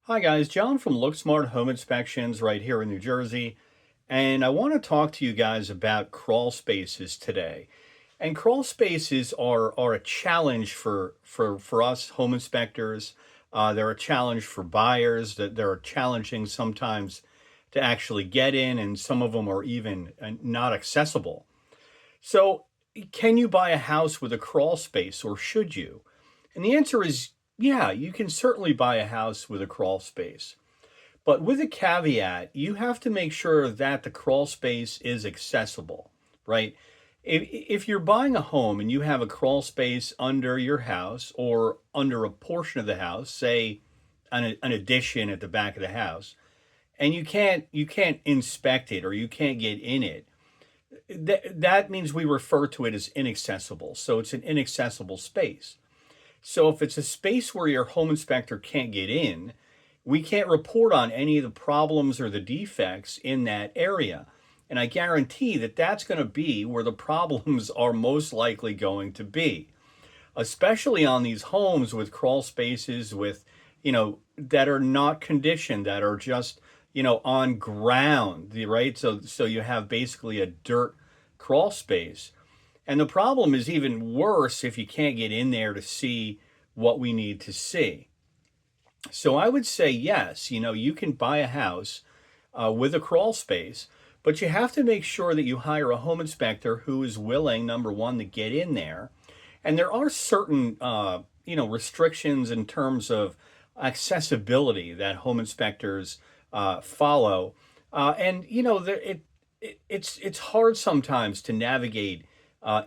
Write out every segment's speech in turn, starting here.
Hi guys, John from LookSmart Home Inspections right here in New Jersey. And I want to talk to you guys about crawl spaces today. And crawl spaces are a challenge for us home inspectors. They're a challenge for buyers, that they're challenging sometimes to actually get in, and some of them are even not accessible. So, can you buy a house with a crawl space, or should you? And the answer is yeah, you can certainly buy a house with a crawl space. But with a caveat, you have to make sure that the crawl space is accessible, right? If you're buying a home and you have a crawl space under your house or under a portion of the house, say an addition at the back of the house, and you can't inspect it or you can't get in it, that means we refer to it as inaccessible. So it's an inaccessible space. So if it's a space where your home inspector can't get in, we can't report on any of the problems or the defects in that area. And I guarantee that that's going to be where the problems are most likely going to be, especially on these homes with crawl spaces with, that are not conditioned, that are just, on ground, right? So you have basically a dirt crawl space. And the problem is even worse if you can't get in there to see what we need to see. So I would say yes, you can buy a house with a crawl space, but you have to make sure that you hire a home inspector who is willing, number one, to get in there. And there are certain, restrictions in terms of accessibility that home inspectors follow. And it's hard sometimes to navigate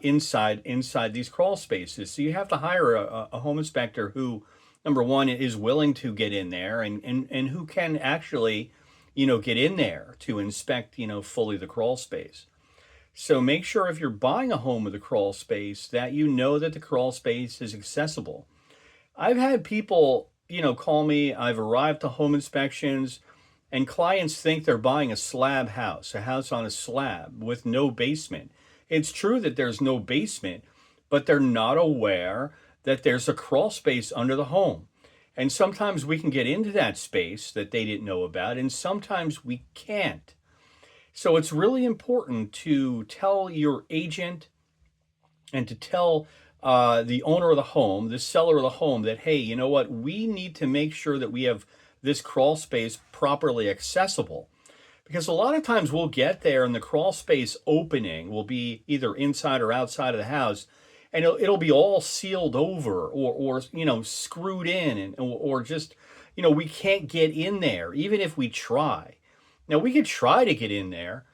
inside these crawl spaces. So you have to hire a home inspector who, number one, is willing to get in there and who can actually, get in there to inspect, fully the crawl space. So make sure if you're buying a home with a crawl space that you know that the crawl space is accessible. I've had people, call me. I've arrived to home inspections and clients think they're buying a house on a slab with no basement. It's true that there's no basement, but they're not aware that there's a crawl space under the home. And sometimes we can get into that space that they didn't know about, and sometimes we can't. So it's really important to tell your agent and to tell the owner of the home, the seller of the home, that, hey, you know what? We need to make sure that we have this crawl space properly accessible. Because a lot of times we'll get there and the crawl space opening will be either inside or outside of the house, and it'll be all sealed over or screwed in, or just, we can't get in there even if we try. Now we could try to get in there,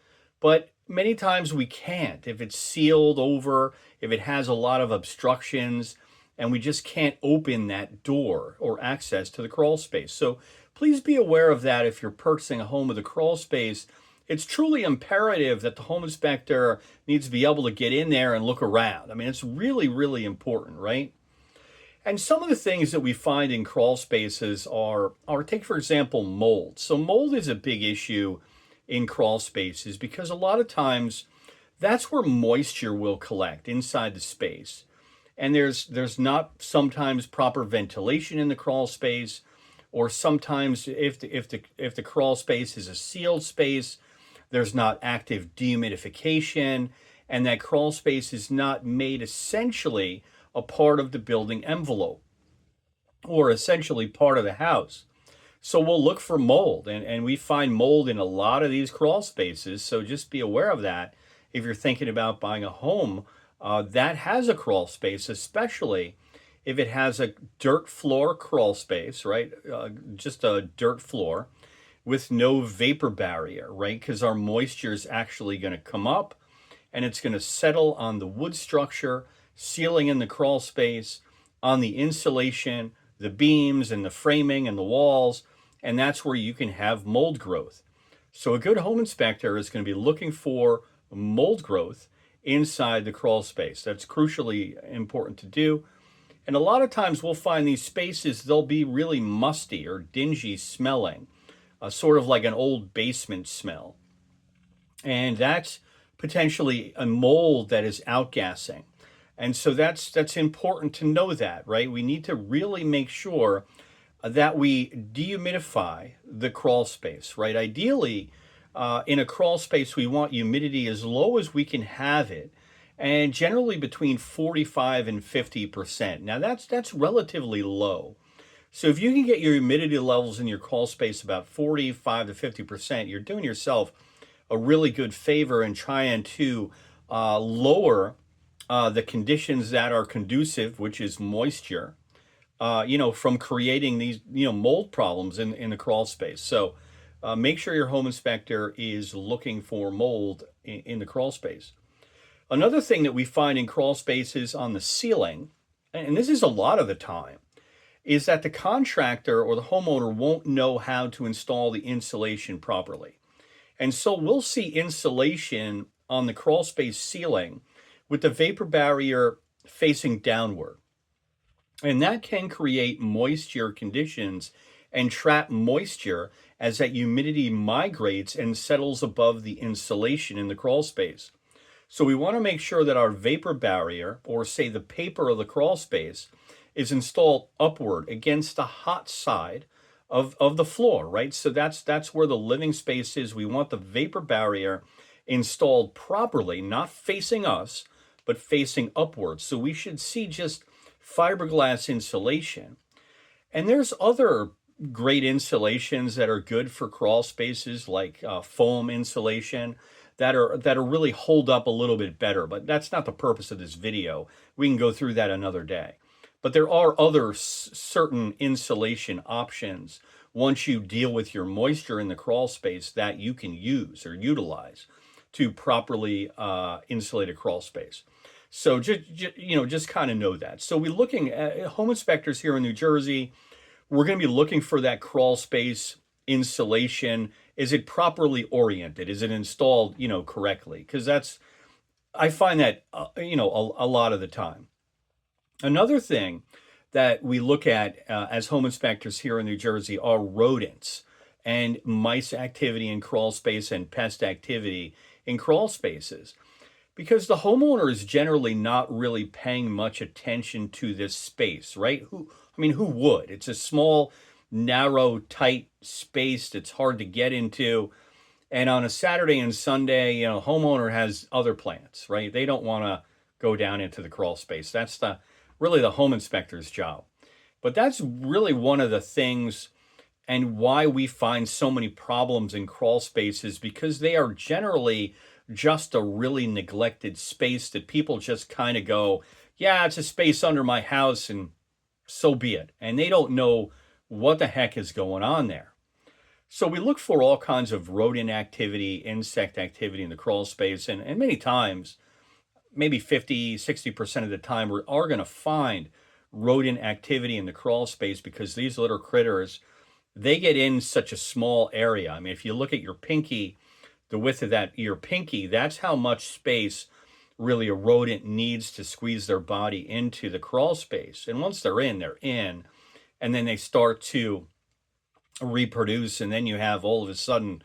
but many times we can't if it's sealed over, if it has a lot of obstructions, and we just can't open that door or access to the crawl space. So please be aware of that if you're purchasing a home with a crawl space. It's truly imperative that the home inspector needs to be able to get in there and look around. I mean, it's really, really important, right? And some of the things that we find in crawl spaces are take, for example, mold. So mold is a big issue in crawl spaces because a lot of times that's where moisture will collect inside the space. And there's not sometimes proper ventilation in the crawl space, or sometimes if the crawl space is a sealed space, there's not active dehumidification, and that crawl space is not made essentially a part of the building envelope or essentially part of the house. So we'll look for mold, and we find mold in a lot of these crawl spaces. So just be aware of that if you're thinking about buying a home that has a crawl space, especially if it has a dirt floor crawl space, right? Just a dirt floor with no vapor barrier, right? Because our moisture is actually going to come up and it's going to settle on the wood structure, ceiling in the crawl space, on the insulation, the beams and the framing and the walls, and that's where you can have mold growth. So a good home inspector is going to be looking for mold growth inside the crawl space. That's crucially important to do. And a lot of times we'll find these spaces, they'll be really musty or dingy smelling, sort of like an old basement smell. And that's potentially a mold that is outgassing. And so that's important to know that, right? We need to really make sure that we dehumidify the crawl space, right? Ideally, in a crawl space, we want humidity as low as we can have it, and generally between 45 and 50%. Now that's relatively low. So if you can get your humidity levels in your crawl space about 45 to 50%, you're doing yourself a really good favor in trying to lower the conditions that are conducive, which is moisture, from creating these, mold problems in the crawl space. So make sure your home inspector is looking for mold in the crawl space. Another thing that we find in crawl spaces on the ceiling, and this is a lot of the time, is that the contractor or the homeowner won't know how to install the insulation properly. And so we'll see insulation on the crawl space ceiling with the vapor barrier facing downward. And that can create moisture conditions and trap moisture as that humidity migrates and settles above the insulation in the crawl space. So we want to make sure that our vapor barrier, or say the paper of the crawl space, is installed upward against the hot side of the floor, right? So that's where the living space is. We want the vapor barrier installed properly, not facing us, but facing upwards. So we should see just fiberglass insulation. And there's other great insulations that are good for crawl spaces, like foam insulation, that are really hold up a little bit better. But that's not the purpose of this video. We can go through that another day. But there are other certain insulation options once you deal with your moisture in the crawl space that you can use or utilize to properly insulate a crawl space. So just kind of know that. So we're looking at home inspectors here in New Jersey. We're going to be looking for that crawl space insulation. Is it properly oriented? Is it installed, correctly? Because I find that, a lot of the time. Another thing that we look at as home inspectors here in New Jersey are rodents and mice activity in crawl space and pest activity in crawl spaces. Because the homeowner is generally not really paying much attention to this space, right? Who would? It's a small, narrow, tight space that's hard to get into. And on a Saturday and Sunday, homeowner has other plans, right? They don't want to go down into the crawl space. That's really the home inspector's job. But that's really one of the things and why we find so many problems in crawl spaces, because they are generally just a really neglected space that people just kind of go, yeah, it's a space under my house and so be it. And they don't know what the heck is going on there. So we look for all kinds of rodent activity, insect activity in the crawl space. And many times, maybe 50, 60% of the time, we are going to find rodent activity in the crawl space because these little critters, they get in such a small area. I mean, if you look at your pinky, the width of your pinky, that's how much space really a rodent needs to squeeze their body into the crawl space. And once they're in, and then they start to reproduce, and then you have all of a sudden,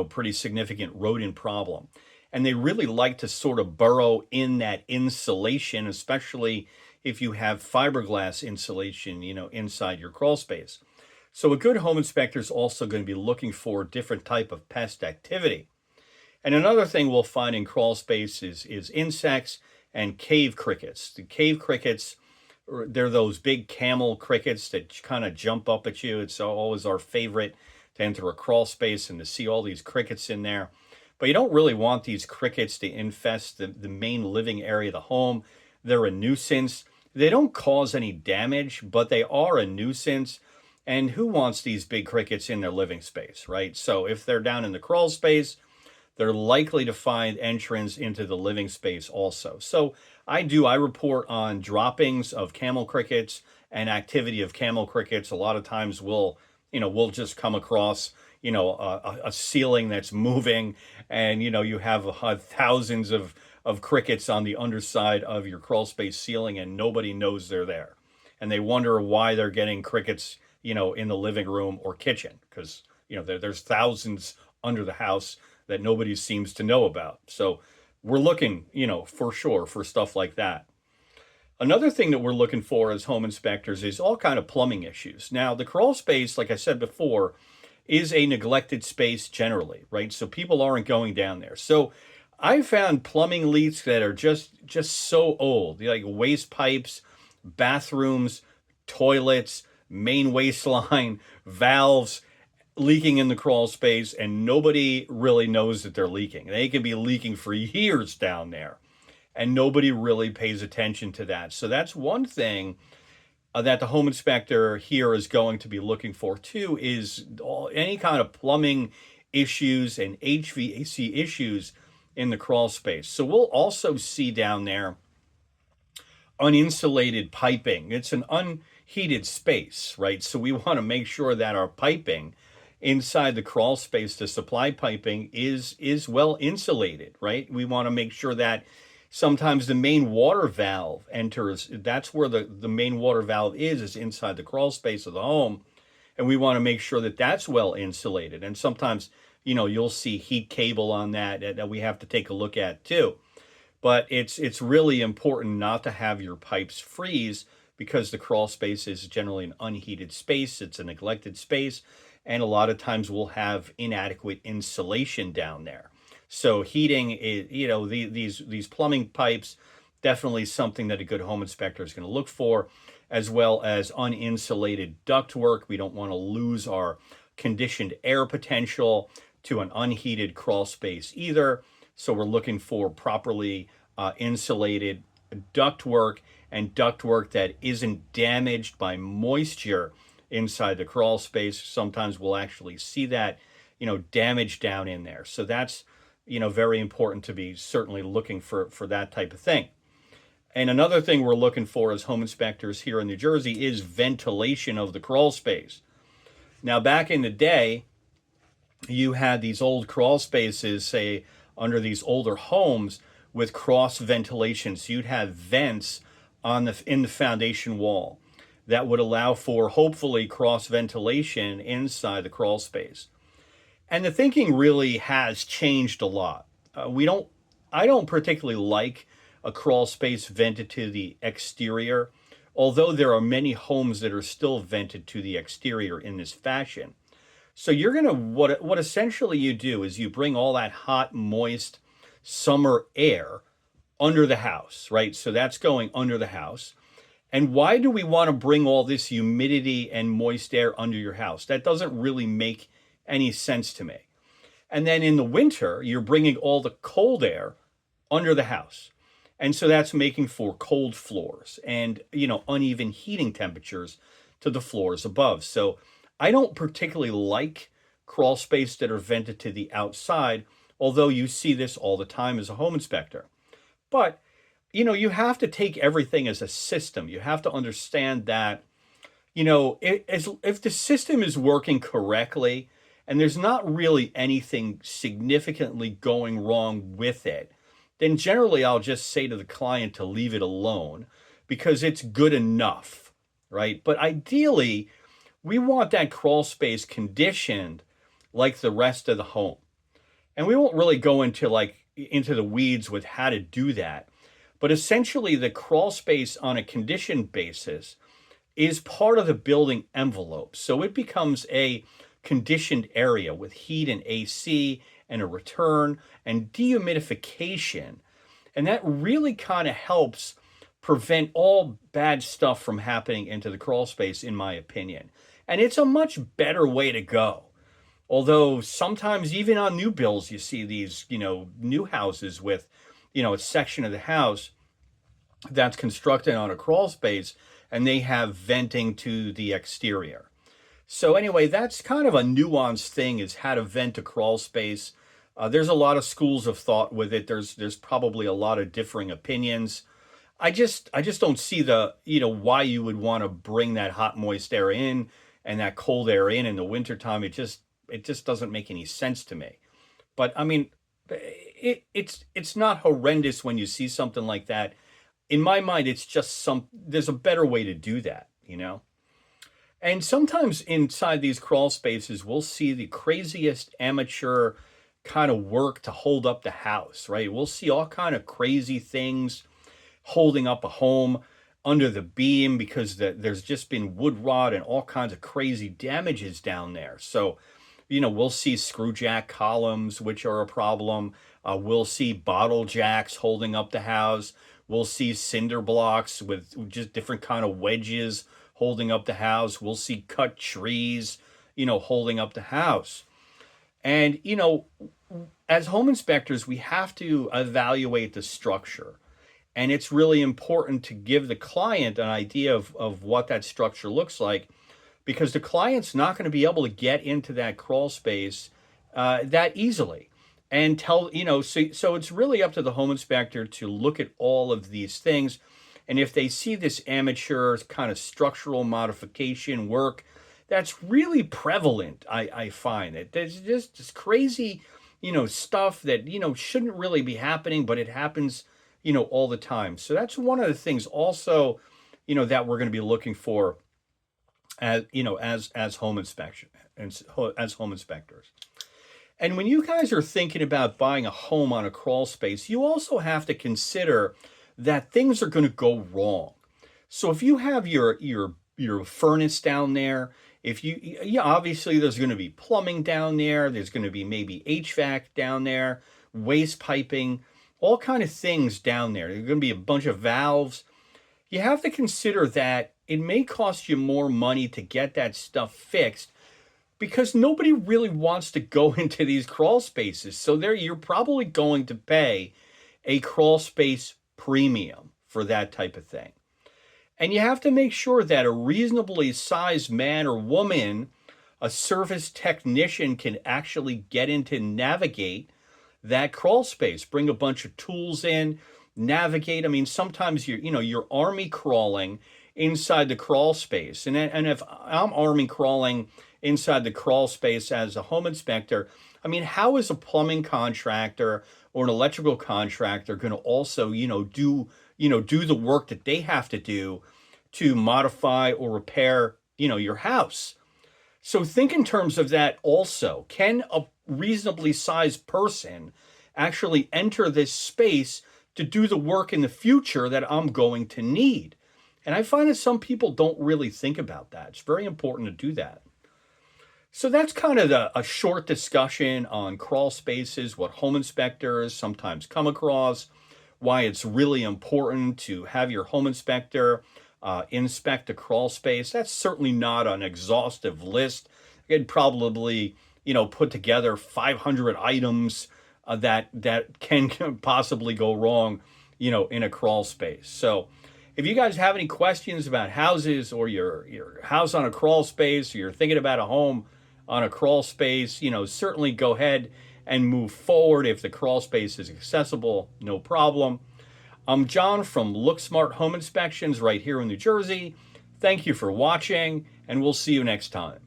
pretty significant rodent problem. And they really like to sort of burrow in that insulation, especially if you have fiberglass insulation, inside your crawl space. So a good home inspector is also going to be looking for different type of pest activity. And another thing we'll find in crawl space is insects and cave crickets. The cave crickets, they're those big camel crickets that kind of jump up at you. It's always our favorite to enter a crawl space and to see all these crickets in there. But you don't really want these crickets to infest the main living area of the home. They're a nuisance. They don't cause any damage, but they are a nuisance. And who wants these big crickets in their living space, right? So if they're down in the crawl space, they're likely to find entrance into the living space also. So I report on droppings of camel crickets and activity of camel crickets. A lot of times we'll just come across, a ceiling that's moving, and, you have thousands of crickets on the underside of your crawl space ceiling, and nobody knows they're there. And they wonder why they're getting crickets, in the living room or kitchen, because, there's thousands under the house that nobody seems to know about. So we're looking, for sure for stuff like that. Another thing that we're looking for as home inspectors is all kind of plumbing issues. Now, the crawl space, like I said before, is a neglected space generally, right? So people aren't going down there. So I found plumbing leaks that are just so old, like waste pipes, bathrooms, toilets, main waistline, valves leaking in the crawl space, and nobody really knows that they're leaking. They can be leaking for years down there, and nobody really pays attention to that. So that's one thing that the home inspector here is going to be looking for too, is any kind of plumbing issues and HVAC issues in the crawl space. So we'll also see down there uninsulated piping. It's an unheated space, right? So we want to make sure that our piping inside the crawl space, the supply piping, is well insulated, right? We want to make sure that sometimes the main water valve enters. That's where the main water valve is inside the crawl space of the home. And we want to make sure that that's well insulated. And sometimes, you'll see heat cable on that we have to take a look at too. But it's really important not to have your pipes freeze, because the crawl space is generally an unheated space. It's a neglected space. And a lot of times we'll have inadequate insulation down there. So heating is, these plumbing pipes, definitely something that a good home inspector is going to look for, as well as uninsulated ductwork. We don't want to lose our conditioned air potential to an unheated crawl space either. So we're looking for properly insulated ductwork, and ductwork that isn't damaged by moisture inside the crawl space. Sometimes we'll actually see that, damage down in there. So that's, very important to be certainly looking for that type of thing. And another thing we're looking for as home inspectors here in New Jersey is ventilation of the crawl space. Now, back in the day, you had these old crawl spaces, say, under these older homes with cross ventilation. So you'd have vents in the foundation wall that would allow for hopefully cross ventilation inside the crawl space. And the thinking really has changed a lot. I don't particularly like a crawl space vented to the exterior, although there are many homes that are still vented to the exterior in this fashion. So you're going to, what essentially you do is you bring all that hot, moist summer air under the house, right? So that's going under the house. And why do we want to bring all this humidity and moist air under your house? That doesn't really make any sense to me. And then in the winter, you're bringing all the cold air under the house. And so that's making for cold floors and, uneven heating temperatures to the floors above. So I don't particularly like crawl space that are vented to the outside, although you see this all the time as a home inspector. But, you have to take everything as a system. You have to understand that, if the system is working correctly and there's not really anything significantly going wrong with it, then generally I'll just say to the client to leave it alone because it's good enough, right? But ideally, we want that crawl space conditioned like the rest of the home. And we won't really go into the weeds with how to do that. But essentially, the crawl space on a conditioned basis is part of the building envelope. So it becomes a conditioned area with heat and AC and a return and dehumidification. And that really kind of helps prevent all bad stuff from happening into the crawl space, in my opinion. And it's a much better way to go. Although sometimes even on new builds, you see these, new houses with, a section of the house that's constructed on a crawl space and they have venting to the exterior. So anyway, that's kind of a nuanced thing, is how to vent a crawl space. There's a lot of schools of thought with it. There's probably a lot of differing opinions. I just don't see why you would want to bring that hot, moist air in and that cold air in the wintertime. It just doesn't make any sense to me. But I mean, it's not horrendous when you see something like that. In my mind, it's just there's a better way to do that, And sometimes inside these crawl spaces, we'll see the craziest amateur kind of work to hold up the house, right? We'll see all kind of crazy things holding up a home. under the beam because there's just been wood rot and all kinds of crazy damages down there. So, we'll see screw jack columns, which are a problem. We'll see bottle jacks holding up the house. We'll see cinder blocks with just different kind of wedges holding up the house. We'll see cut trees, holding up the house. And, as home inspectors, we have to evaluate the structure. And it's really important to give the client an idea of what that structure looks like, because the client's not going to be able to get into that crawl space that easily. And so it's really up to the home inspector to look at all of these things. And if they see this amateur kind of structural modification work, that's really prevalent, I find that there's just this crazy, stuff that, shouldn't really be happening, but it happens, all the time. So that's one of the things also, that we're going to be looking for as home inspection and as home inspectors. And when you guys are thinking about buying a home on a crawl space, you also have to consider that things are going to go wrong. So if you have your furnace down there, obviously there's going to be plumbing down there, there's going to be maybe HVAC down there, waste piping, all kind of things down there. There's going to be a bunch of valves. You have to consider that it may cost you more money to get that stuff fixed, because nobody really wants to go into these crawl spaces. So you're probably going to pay a crawl space premium for that type of thing. And you have to make sure that a reasonably sized man or woman, a service technician, can actually get in to navigate that crawl space, bring a bunch of tools in, navigate. I mean, sometimes you're army crawling inside the crawl space. And if I'm army crawling inside the crawl space as a home inspector, I mean, how is a plumbing contractor or an electrical contractor going to also, do the work that they have to do to modify or repair, your house? So think in terms of that also. Can a reasonably sized person actually enter this space to do the work in the future that I'm going to need? And I find that some people don't really think about that. It's very important to do that. So that's kind of a short discussion on crawl spaces, what home inspectors sometimes come across, why it's really important to have your home inspector inspect a crawl space. That's certainly not an exhaustive list. I could probably, put together 500 items that can possibly go wrong, in a crawl space. So if you guys have any questions about houses, or your house on a crawl space, or you're thinking about a home on a crawl space, certainly go ahead and move forward. If the crawl space is accessible, no problem. I'm John from LookSmart Home Inspections right here in New Jersey. Thank you for watching, and we'll see you next time.